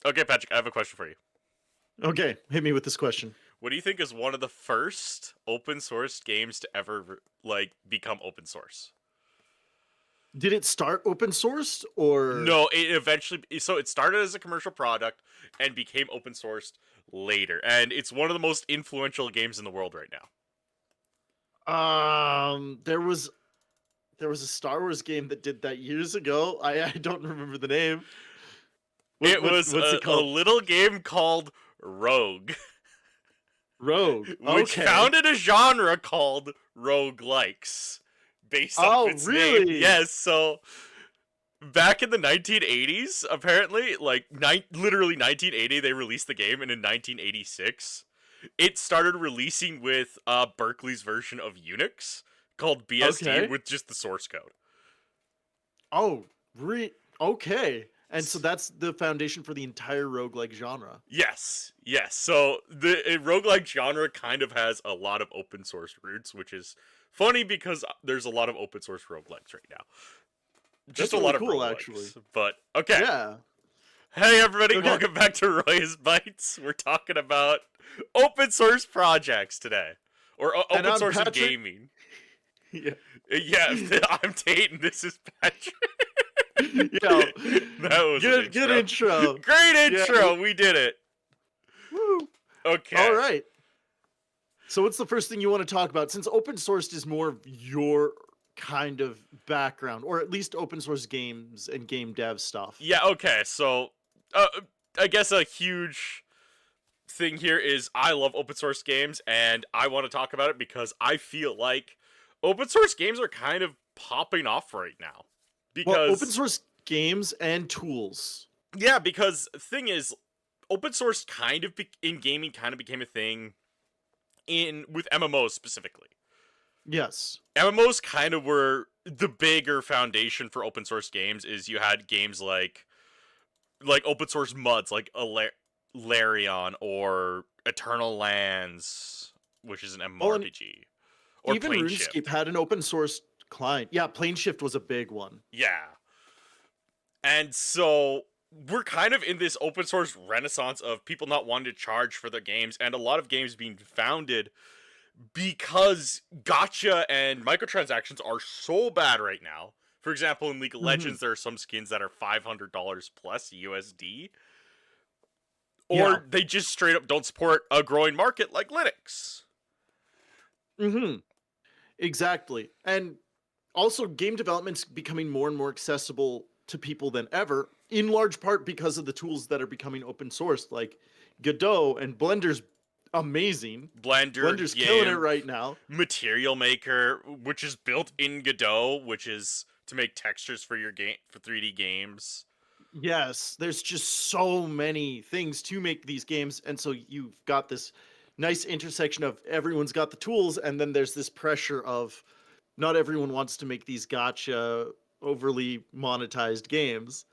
Okay, Patrick, I have a question for you. Okay, hit me with this question. What do you think is one of the first open source games to ever become open source? Did it start open sourced or No, it started as a commercial product and became open sourced later, and it's one of the most influential games in the world right now. there was a Star Wars game that did that years ago. I don't remember the name. It was What's it a called? little game called Rogue, Rogue. which Okay. founded a genre called roguelikes based off Oh, its name. really? Yes, so back in the 1980s, apparently, literally 1980, they released the game, and in 1986, it started releasing with Berkeley's version of Unix called BSD Okay. with just the source code. Oh, okay. And so that's the foundation for the entire roguelike genre. Yes, yes. So the roguelike genre kind of has a lot of open source roots, which is funny because there's a lot of open source roguelikes right now. Just That's a really lot of cool, actually. roguelikes. But okay. Yeah. Hey everybody, Okay. welcome back to Royas Bytes. We're talking about open source projects today. Or And open I'm source in Patrick. gaming. Yeah. Yeah, I'm Tate and this is Patrick. Yo, That was an good intro. intro. Great Yeah. intro, we did it. Woo. All Okay. right. So what's the first thing you want to talk about? Since open sourced is more of your kind of background, or at least open source games and game dev stuff. Yeah, okay, so uh, I guess a huge thing here is I love open source games and I want to talk about it because I feel like open source games are kind of popping off right now. Well, open Because source games and tools. yeah, because the thing is open source in gaming kind of became a thing in with MMOs specifically. Yes. MMOs kind of were the bigger foundation for open source games is you had games like open source muds like Larion or Eternal Lands, which is an Well, and MMORPG, or even Plane RuneScape Shift. had an open source client. Yeah, PlaneShift was a big one. Yeah. And so we're kind of in this open source renaissance of people not wanting to charge for their games and a lot of games being founded because gotcha and microtransactions are so bad right now. For example, in League of Hmm. Legends, there are some skins that are $500 plus USD, Yeah. or they just straight up don't support a growing market like Linux. Hmm. Exactly. And also, game development's becoming more and more accessible to people than ever, in large part because of the tools that are becoming open source, like Godot and Blender's amazing. Blender, Blender's killing it GIMP, right now. Material Maker, which is built in Godot, which is to make textures for your game for 3D games. Yes, there's just so many things to make these games, and so you've got this nice intersection of everyone's got the tools, and then there's this pressure of not everyone wants to make these gotcha overly monetized games.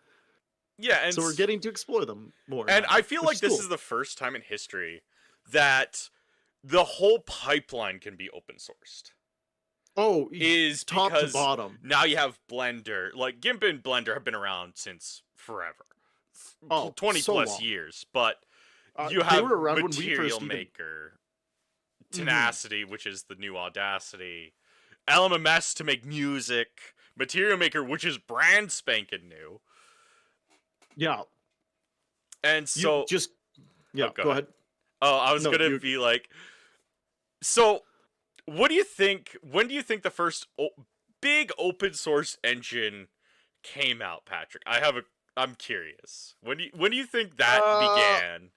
Yeah, So we're getting to explore them more and I now, feel which like is this cool. is the first time in history that the whole pipeline can be open sourced. Oh, Is top to because bottom. now you have Blender. Like GIMP and Blender have been around since forever. Oh, 20 so plus long. years, but you They have were around when we Material first even. Maker, Mhm. Tenacity, which is the new Audacity, LMMS to make music, Material Maker, which is brand spanking new. Yeah, And you so, just oh, yeah. go Go ahead. ahead. Oh, I was No, gonna you. be like, so what do you think? When do you think the first big open source engine came out, Patrick? I'm curious. When do you think that Uh, began?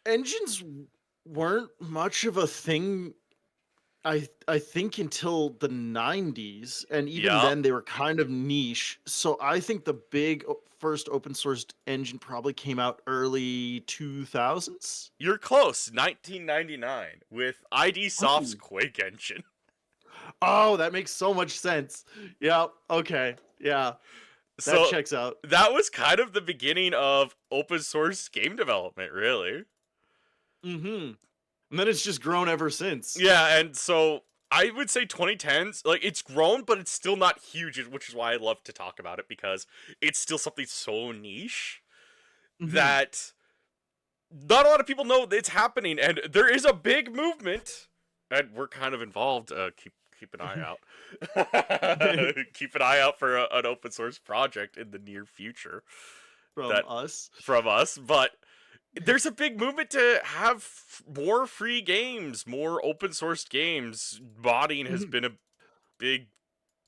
Engines weren't much of a thing. I think until the 90s, and even Yeah, then they were kind of niche. So I think the big first open sourced engine probably came out early 2000s. you're close. 1999 with ID Soft's Oh. Quake engine. Oh, that makes so much sense. Yeah, okay. Yeah, that So checks out. that was kind of the beginning of open source game development, really. Mhm. And then it's just grown ever since. Yeah, and so I would say 2010s, like it's grown, but it's still not huge, which is why I love to talk about it because it's still something so niche. Mhm. that not a lot of people know it's happening, and there is a big movement, and we're kind of involved. Keep an eye out. Keep an eye out for an open source project in the near future From that us. from us, but there's a big movement to have more free games, more open source games. Modding has Mhm. been a big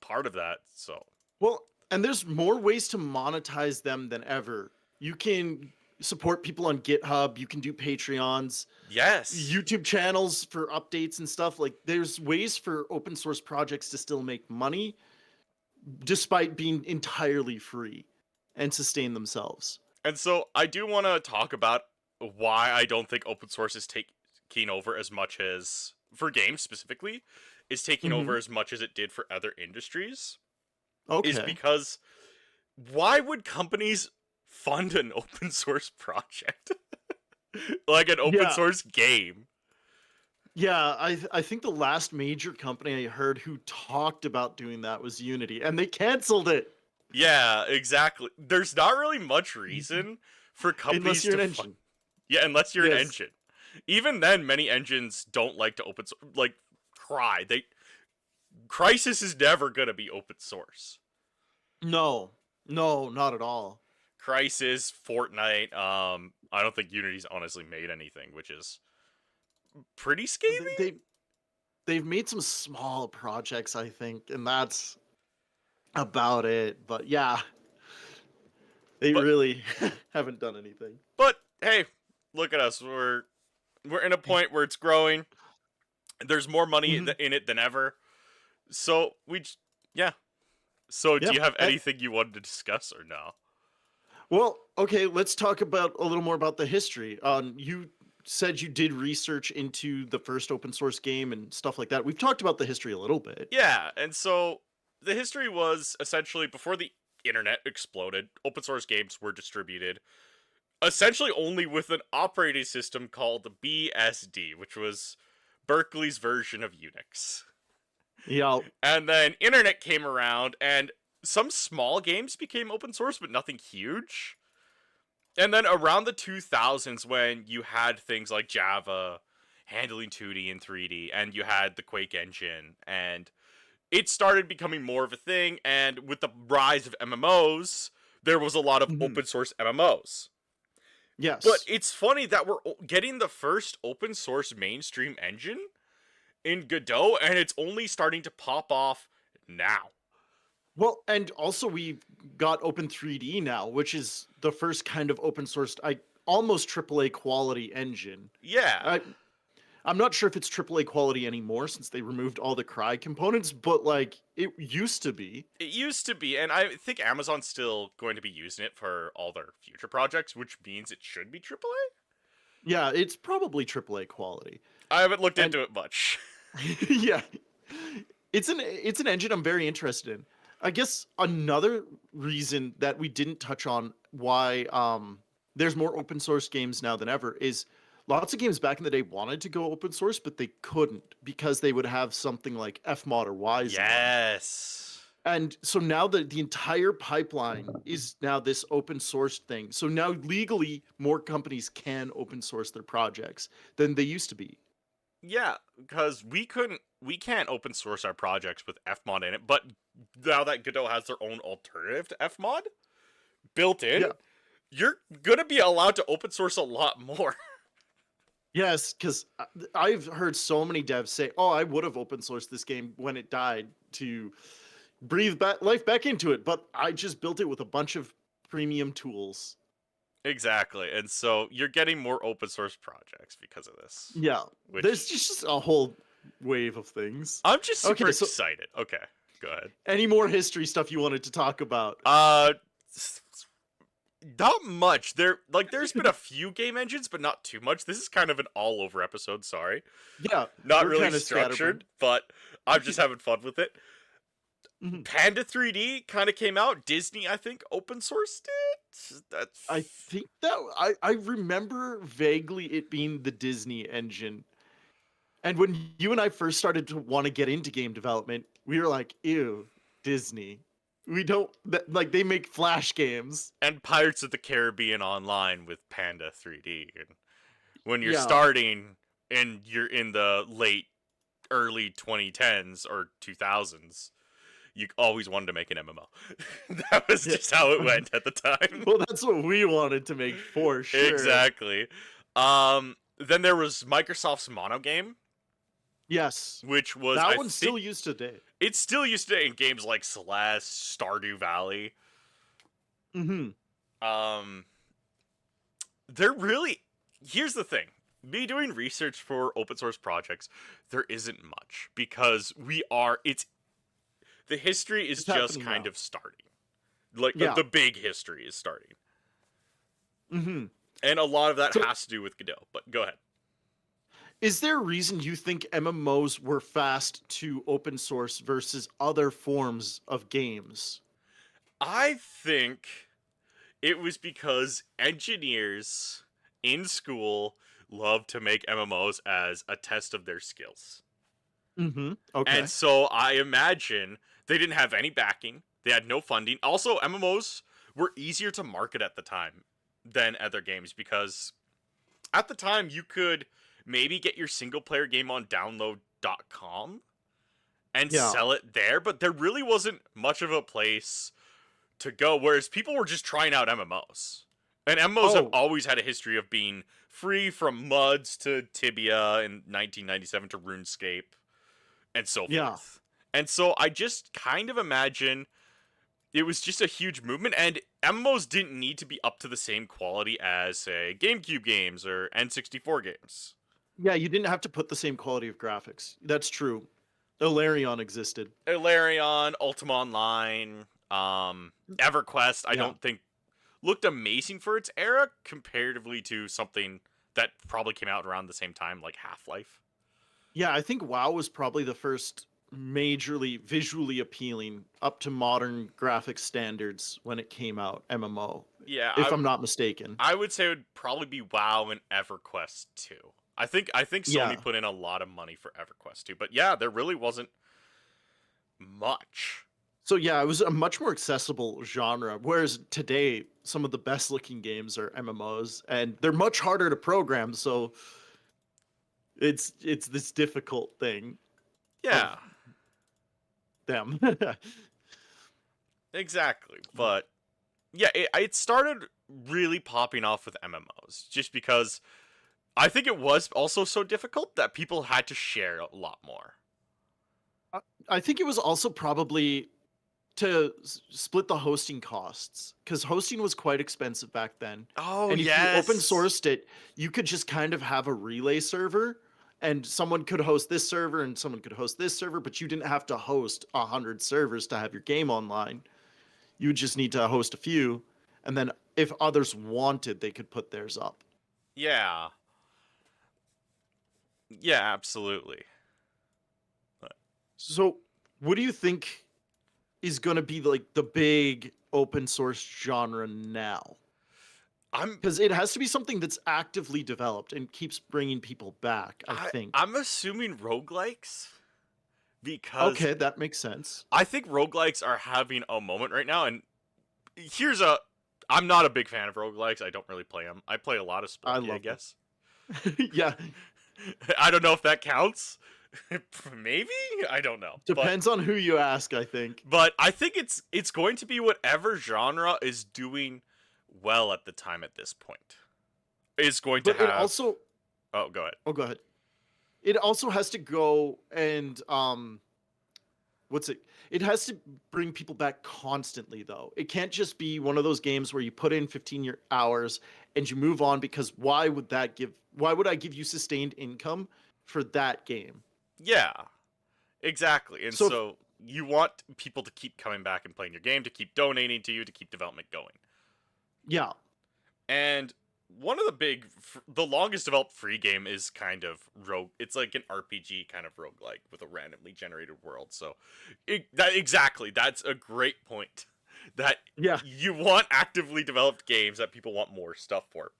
part of that. So, Well, and there's more ways to monetize them than ever. You can support people on GitHub, you can do Patreons, yes. YouTube channels for updates and stuff. Like there's ways for open source projects to still make money despite being entirely free and sustain themselves. And so I do want to talk about why I don't think open source is taking over as much as, for games specifically, is taking over Mhm. as much as it did for other industries. Is Okay. because why would companies fund an open source project? Like an open Yeah. source game? Yeah, I think the last major company I heard who talked about doing that was Unity, and they canceled it. Yeah, exactly. There's not really much reason for Unless companies you're to an fund. engine. Yeah, unless you're an Yes. engine. Even then, many engines don't like to open source. Like, Crisis is never gonna be open source. No. No, not at all. Crisis, Fortnite. I don't think Unity's honestly made anything, which is pretty They, scathing. they they've made some small projects, I think, and that's about it. But yeah, they But really haven't done anything. but hey, look at us. We're in a point where it's growing. There's more money Mhm. in it than ever. So yeah. So do Yeah. you have anything you wanted to discuss or no? Well, okay, let's talk about a little more about the history. You said you did research into the first open source game and stuff like that. We've talked about the history a little bit. Yeah, and so the history was essentially before the internet exploded, open source games were distributed essentially only with an operating system called BSD, which was Berkeley's version of Unix. Yeah. And then internet came around and some small games became open source but nothing huge. And then around the 2000s when you had things like Java handling 2D and 3D and you had the Quake engine and it started becoming more of a thing, and with the rise of MMOs, there was a lot of Mhm. open source MMOs. But Yes. it's funny that we're getting the first open source mainstream engine in Godot, and it's only starting to pop off now. Well, and also we've got Open 3D now, which is the first kind of open source, almost AAA quality engine. Yeah, I, I'm not sure if it's AAA quality anymore since they removed all the Cry components, but like it used to be. it used to be, and I think Amazon's still going to be using it for all their future projects, which means it should be AAA. Yeah, it's probably AAA quality. I haven't looked And into it much. yeah, it's an engine I'm very interested in. I guess another reason that we didn't touch on why there's more open source games now than ever is lots of games back in the day wanted to go open source, but they couldn't because they would have something like Fmod or Wise in them. Yes. And so now the entire pipeline is now this open source thing. So now legally more companies can open source their projects than they used to be. Yeah, because we can't open source our projects with Fmod in it, but now that Godot has their own alternative to Fmod built in, Yeah. you're gonna be allowed to open source a lot more. Yes, because I've heard so many devs say, "Oh, I would have open sourced this game when it died to breathe life back into it, but I just built it with a bunch of premium tools." Exactly, and so you're getting more open source projects because of this, Yeah, there's which just a whole wave of things. I'm just super Okay, so excited. Okay, go ahead. any more history stuff you wanted to talk about? Uh, not much. There's been a few game engines, but not too much. This is kind of an all over episode. Sorry, Yeah, not we're really kind of structured, scatterbrained. but I'm just having fun with it. Mhm. Panda 3D kind of came out. Disney, I think, open sourced it. I That's think that I remember vaguely it being the Disney engine. And when you and I first started to want to get into game development, we were like, "Ew, Disney." We don't like they make Flash games. And Pirates of the Caribbean Online with Panda 3D. And when you're Yeah. starting and you're in the early 2010s or 2000s, you always wanted to make an MMO. That was Yeah. just how it went at the time. Well, that's what we wanted to make for sure. Exactly. Then there was Microsoft's Monogame, Yes. which was That one's still used today. It's still used to in games like Celeste, Stardew Valley. Mm-hmm. They're really, here's the thing. Me doing research for open source projects, there isn't much because the history is It's just happening kind now. of starting. Like Yeah. the big history is starting. Mm-hmm. And a lot of that So- has to do with Godot, but go ahead. Is there a reason you think MMOs were fast to open source versus other forms of games? I think it was because engineers in school love to make MMOs as a test of their skills. Mm-hmm. Okay. And so I imagine they didn't have any backing. They had no funding. Also, MMOs were easier to market at the time than other games because at the time you could maybe get your single player game on download.com and Yeah. sell it there, but there really wasn't much of a place to go, whereas people were just trying out MMOs. And MMOs have Oh. always had a history of being free, from MUDs to Tibia in 1997 to RuneScape and so Yeah. forth. And so I just kind of imagine it was just a huge movement, and MMOs didn't need to be up to the same quality as, say, GameCube games or N64 games. Yeah, you didn't have to put the same quality of graphics. That's true. Ilarion existed. Ilarion, Ultima Online, EverQuest, I Yeah. don't think looked amazing for its era comparatively to something that probably came out around the same time, like Half-Life. Yeah, I think WoW was probably the first majorly visually appealing up to modern graphic standards when it came out MMO, Yeah, if I'm not mistaken. I would say it would probably be WoW and EverQuest too. I think Sony Yeah. put in a lot of money for EverQuest too. But yeah, there really wasn't much. So yeah, it was a much more accessible genre, whereas today some of the best looking games are MMOs and they're much harder to program, so it's this difficult thing. Yeah, Them. exactly. But yeah, it started really popping off with MMOs just because I think it was also so difficult that people had to share a lot more. I think it was also probably to split the hosting costs because hosting was quite expensive back then. Oh, And if yes. you open sourced it, you could just kind of have a relay server and someone could host this server and someone could host this server, but you didn't have to host 100 servers to have your game online. You would just need to host a few. And then if others wanted, they could put theirs up. Yeah. Yeah, absolutely. So what do you think is going to be like the big open source genre now? Because it has to be something that's actively developed and keeps bringing people back, I think. I'm assuming roguelikes because Okay, that makes sense. I think roguelikes are having a moment right now, and I'm not a big fan of roguelikes. I don't really play them. I play a lot of Spelunky, I love them. guess. Yeah, I don't know if that counts. Maybe? I don't know. depends on who you ask, I think. But I think it's going to be whatever genre is doing well at the time at this point. Is going to But have it also Oh, go ahead. Oh, go ahead. It also has to go and it has to bring people back constantly though. It can't just be one of those games where you put in 15 hours and you move on because why would I give you sustained income for that game? Yeah. Exactly. And So- so you want people to keep coming back and playing your game, to keep donating to you, to keep development going. Yeah. And one of the longest developed free game is kind of rogue. It's like an RPG kind of roguelike with a randomly generated world. So that's a great point. That Yeah. you want actively developed games that people want more stuff for.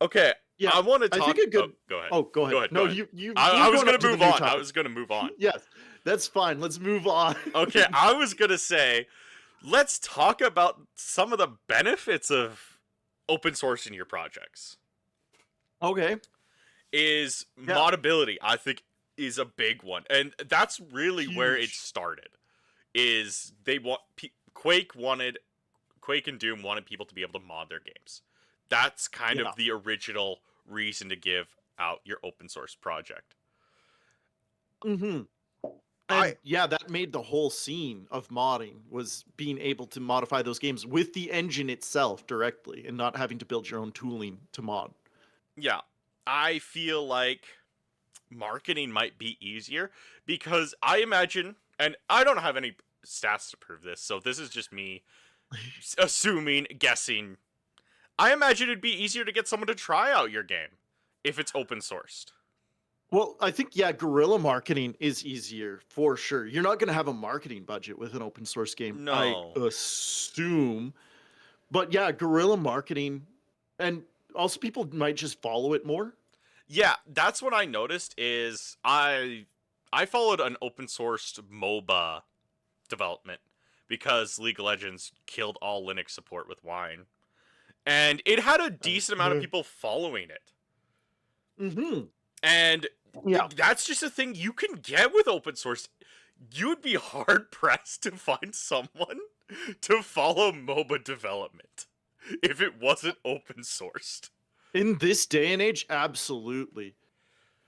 Okay, Yeah. I want to talk. I think a good go ahead. Oh, go ahead. Go ahead, No, go ahead. you I was going gonna up to the move new on. I topic. was gonna move on. Yes. That's fine. Let's move on. Okay, I was gonna say let's talk about some of the benefits of open sourcing your projects. Okay. Is Yeah. modability, I think, is a big one, and that's really where it Huge. started. Is Quake and Doom wanted people to be able to mod their games. That's kind Yeah. of the original reason to give out your open source project. Mm-hmm. I And yeah, that made the whole scene of modding was being able to modify those games with the engine itself directly and not having to build your own tooling to mod. Yeah, I feel like marketing might be easier because I imagine, and I don't have any stats to prove this, so this is just me assuming, guessing. I imagine it'd be easier to get someone to try out your game if it's open sourced. Well, I think yeah, guerrilla marketing is easier for sure. You're not going to have a marketing budget with an open source game, I No. assume. But yeah, guerrilla marketing, and also people might just follow it more. Yeah, that's what I noticed is I followed an open sourced MOBA development because League of Legends killed all Linux support with Wine. And it had a decent amount of people following it. Mm-hmm. And Yeah. that's just a thing you can get with open source. You would be hard pressed to find someone to follow MOBA development if it wasn't open sourced. In this day and age, absolutely.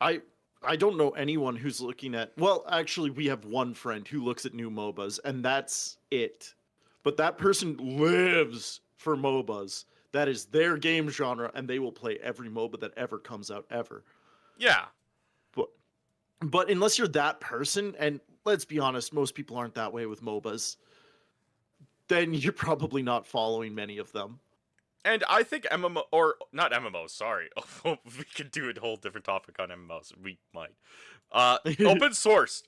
I I don't know anyone who's looking at. Well, actually, we have one friend who looks at new MOBAs, and that's it. But that person lives for MOBAs. That is their game genre, and they will play every MOBA that ever comes out ever. Yeah. But but unless you're that person, and let's be honest, most people aren't that way with MOBAs, then you're probably not following many of them. And I think MMO, or not MMOs, sorry. We could do a whole different topic on MMOs. We might. Open source,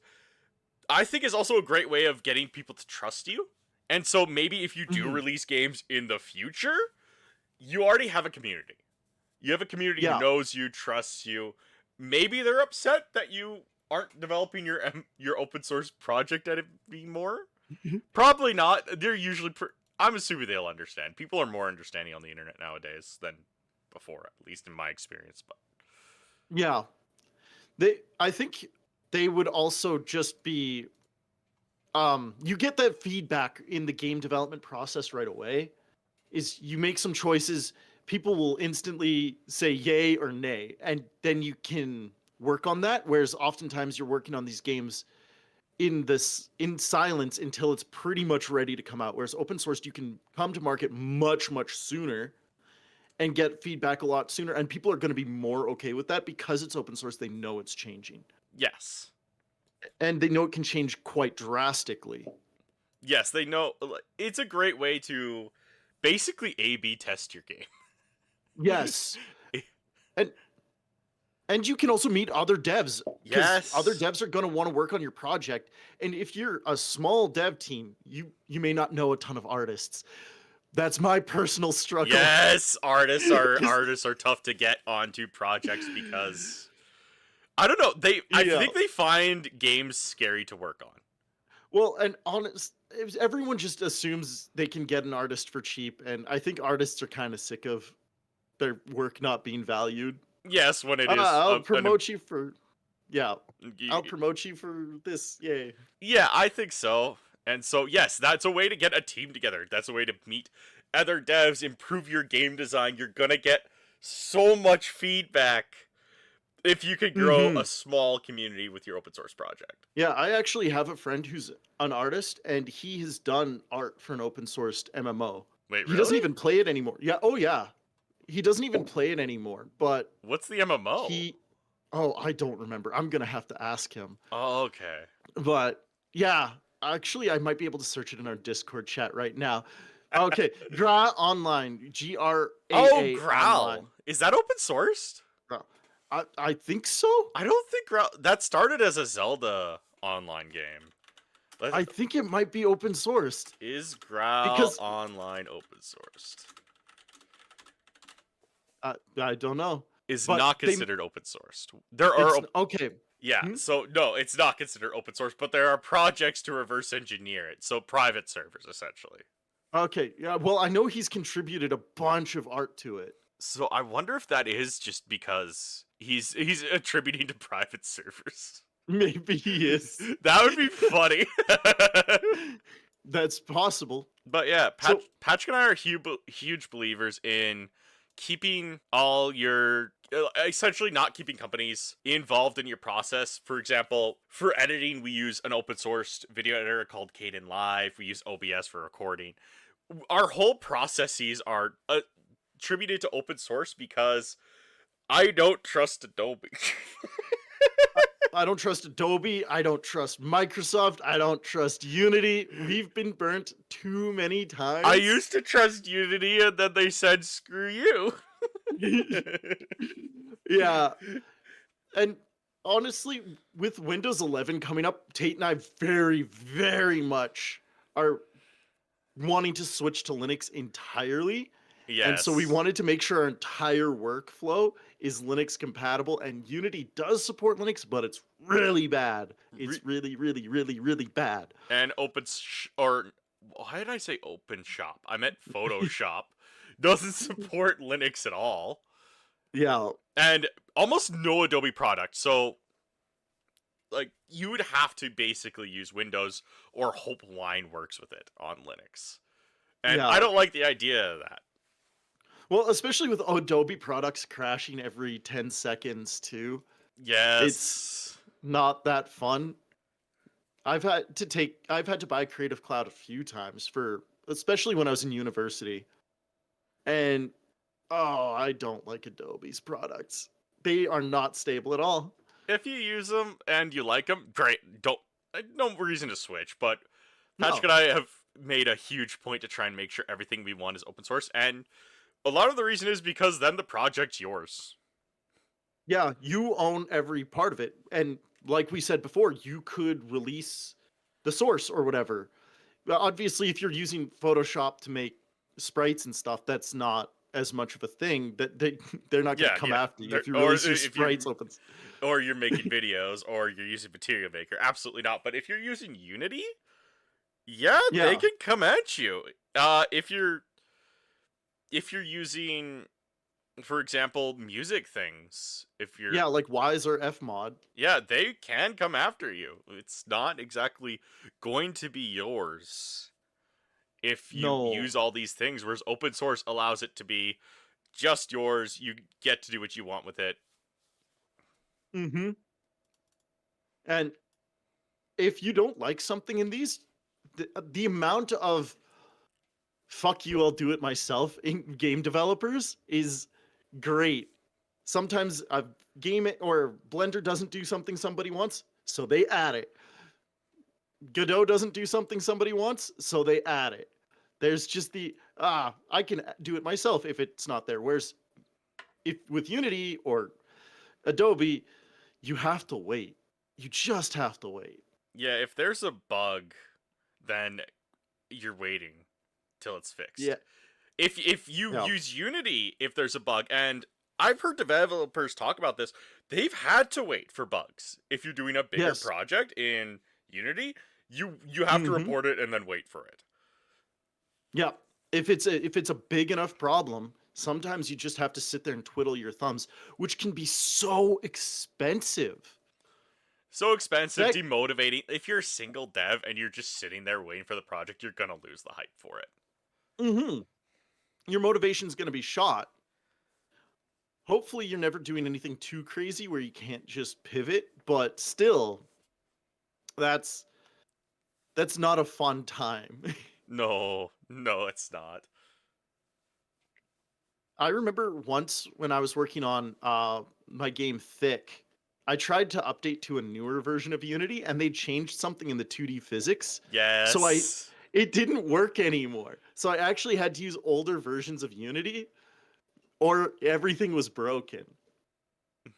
I think, is also a great way of getting people to trust you. And so maybe if you do Mhm. release games in the future, you already have a community. You have a community who Yeah. knows you, trusts you. Maybe they're upset that you aren't developing your open source project anymore. Probably not. They're usually. I'm assuming they'll understand. People are more understanding on the internet nowadays than before, at least in my experience. But Yeah. I think they would also just be you get that feedback in the game development process right away. Is you make some choices, people will instantly say yay or nay, and then you can work on that. Whereas oftentimes you're working on these games in silence until it's pretty much ready to come out. Whereas open source, you can come to market much sooner and get feedback a lot sooner, and people are going to be more okay with that because it's open source. They know it's changing, yes, and they know it can change quite drastically. yes, they know. It's a great way to basically A/B test your game. Yes, and you can also meet other devs because other Yes, devs are going to want to work on your project. And if you're a small dev team, you may not know a ton of artists. That's my personal struggle. yes. Artists are 'Cause- tough to get onto projects because I don't know. I yeah. think they find games scary to work on. Well, and honest, everyone just assumes they can get an artist for cheap, and I think artists are kind of sick of their work not being valued. Yes, when it is I'll promote you for, yeah, I'll y- promote you for this. Yay. yeah, I think so. And so yes, that's a way to get a team together. That's a way to meet other devs, improve your game design. You're gonna get so much feedback if you could grow Hmm. a small community with your open source project. Yeah, I actually have a friend who's an artist, and he has done art for an open sourced MMO. Wait, He doesn't really? even play it anymore. Yeah, oh yeah. He doesn't even play it anymore, but What's the MMO? he oh, I don't remember. I'm gonna have to ask him. Oh, okay. But yeah, actually I might be able to search it in our Discord chat right now. Okay, Gra Online, Oh, GRAA Online. Growl. Is that open sourced? Gra- I think so. I don't think Growl. That started as a Zelda online game. I think it might be open sourced Is Growl because online open sourced? I don't know. Is But not they considered open sourced. There are okay. Yeah, Hmm? so no, it's not considered open source, but there are projects to reverse engineer it. So private servers, essentially. Okay, yeah. Well, I know he's contributed a bunch of art to it. So I wonder if that is just because he's attributing to private servers. Maybe he is. That would be funny. That's possible. But yeah, So, Patrick and I are huge believers in keeping all your essentially not keeping companies involved in your process. For example, for editing, we use an open source video editor called Kden Live. We use OBS for recording. Our whole processes are attributed to open source because I don't trust Adobe. I don't trust Adobe. I don't trust Microsoft. I don't trust Unity. We've been burnt too many I times. used to trust Unity, and then they said, "Screw you." Yeah. And honestly, with Windows 11 coming up, Tate and I very, very much are wanting to switch to Linux entirely. And so we Yes. wanted to make sure our entire workflow is Linux compatible. And Unity does support Linux, but it's really bad. Re- It's really, really, really, really bad. and or why did I say open shop? I meant Photoshop. Doesn't support Linux at all. Yeah. And almost no Adobe product. So like you would have to basically use Windows or hope Wine works with it on Linux. And I Yeah. don't like the idea of that. Well, especially with Adobe products crashing every 10 seconds, too. It's Yes. not that fun. I've had to buy Creative Cloud a few times for, especially when I was in university. And oh, I don't like Adobe's products. They are not stable at all. If you use them and you like them, great. Don't no reason to switch. But Patrick No. and I have made a huge point to try and make sure everything we want is open source, and a lot of the reason is because then the project's yours. Yeah, you own every part of it. And like we said before, you could release the source or whatever. Well, obviously, if you're using Photoshop to make sprites and stuff, that's not as much of a thing. That they're not going to Yeah, come yeah. after you if you Or release your if you sprites open. or you're making videos or you're using Material Maker, absolutely not. But if you're using Unity, yeah, they Yeah, can come at you. If you're using, for example, music things, if you're yeah, like Wise or Fmod. yeah, they can come after you. It's not exactly going to be yours if you No. use all these things, whereas open source allows it to be just yours. You get to do what you want with it. Mm-hmm. And if you don't like something in these, the amount of fuck you, I'll do it myself in game developers is great. Sometimes a game or Blender doesn't do something somebody wants, so they add it. Godot doesn't do something somebody wants, so they add it. There's just I can do it myself if it's not there. Whereas if with Unity or Adobe, you have to wait. You just have to wait. Yeah, if there's a bug, then you're waiting till it's Yeah. fixed. If you Yeah. use Unity, if there's a bug, and I've heard developers talk about this, they've had to wait for bugs. If you're doing a bigger Yes. project in Unity, you have to Mm-hmm. report it and then wait for it. Yeah. If it's a big enough problem, sometimes you just have to sit there and twiddle your thumbs, which can be so expensive. So expensive, That demotivating. If you're a single dev and you're just sitting there waiting for the project, you're gonna lose the hype for it. hmm your motivation's going to be shot. Hopefully, you're never doing anything too crazy where you can't just pivot, but still, that's that's not a fun time. No, no, it's not. I remember once when I was working on my game Thick, I tried to update to a newer version of Unity and they changed something in the 2D physics. So Yes. it didn't work anymore. So I actually had to use older versions of Unity or everything was broken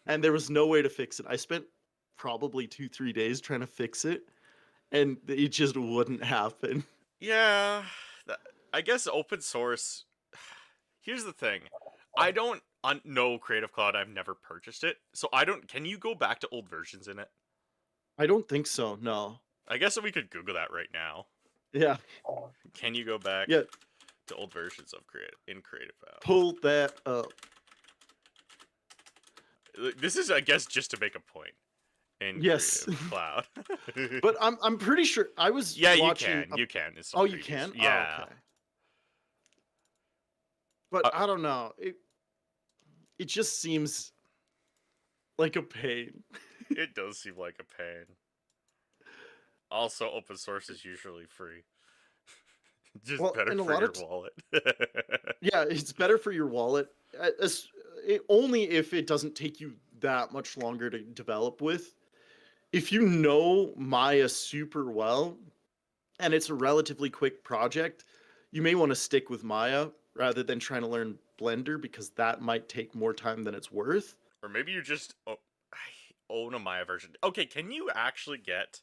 and there was no way to fix it. I spent probably 2, 3 days trying to fix it and it just wouldn't happen. Yeah, I guess open source. Here's the thing. I don't On no Creative Cloud, I've never purchased it, so I don't. Can you go back to old versions in it? I don't think so. No. I guess we could Google that right now. Yeah. Can you go back Yeah. to old versions of Creative Cloud? Pull that up. This is, I guess, just to make a point in Yes. Creative Cloud. But I'm pretty sure I was yeah, watching. you can. It's Oh, you previous- can. Yeah. Oh, okay. But I don't know. It just seems like a pain. It does seem like a pain. Also, open source is usually free. Just Well, better and a for lot your of wallet. Yeah, it's better for your wallet. Only if it doesn't take you that much longer to develop with. If you know Maya super well, and it's a relatively quick project, you may want to stick with Maya rather than trying to learn Blender because that might take more time than it's worth. Or maybe you just own a Maya version. Okay, can you actually get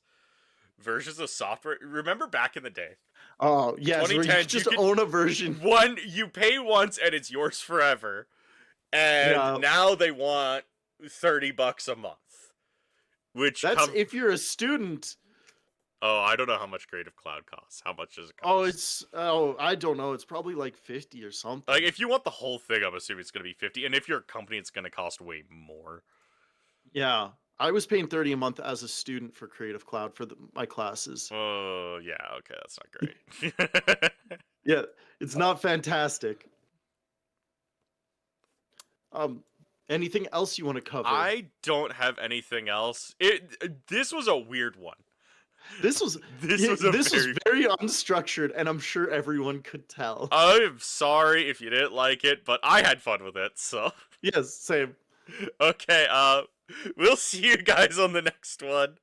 versions of software? Remember back in the day? Oh, yes, where you 2010s, could just you could- own a version. One, you pay once and it's yours forever. And Yeah. now they want $30 a month. Which That's if you're a student. Oh, I don't know how much Creative Cloud costs. How much does it cost? I don't know. It's probably like 50 or something. Like, if you want the whole thing, I'm assuming it's going to be 50. And if you're a company, it's going to cost way more. Yeah. I was paying 30 a month as a student for Creative Cloud for my classes. Oh, yeah. Okay, that's not great. Yeah, it's not fantastic. Anything else you want to cover? I don't have anything else. This was a weird one. This was very unstructured, and I'm sure everyone could tell. I'm sorry if you didn't like it, but I had fun with it, so. Yes, same. Okay, we'll see you guys on the next one.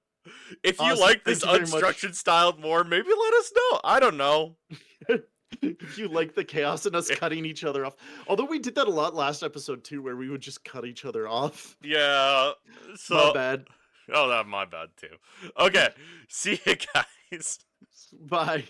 If you Awesome. like this Thank you very much. unstructured style more, maybe let us know. I don't know. If you like the chaos and us cutting each other off. Although we did that a lot last episode too, where we would just cut each other off. Yeah, so. My bad. Oh, that's my bad too. Okay, see you guys. Bye.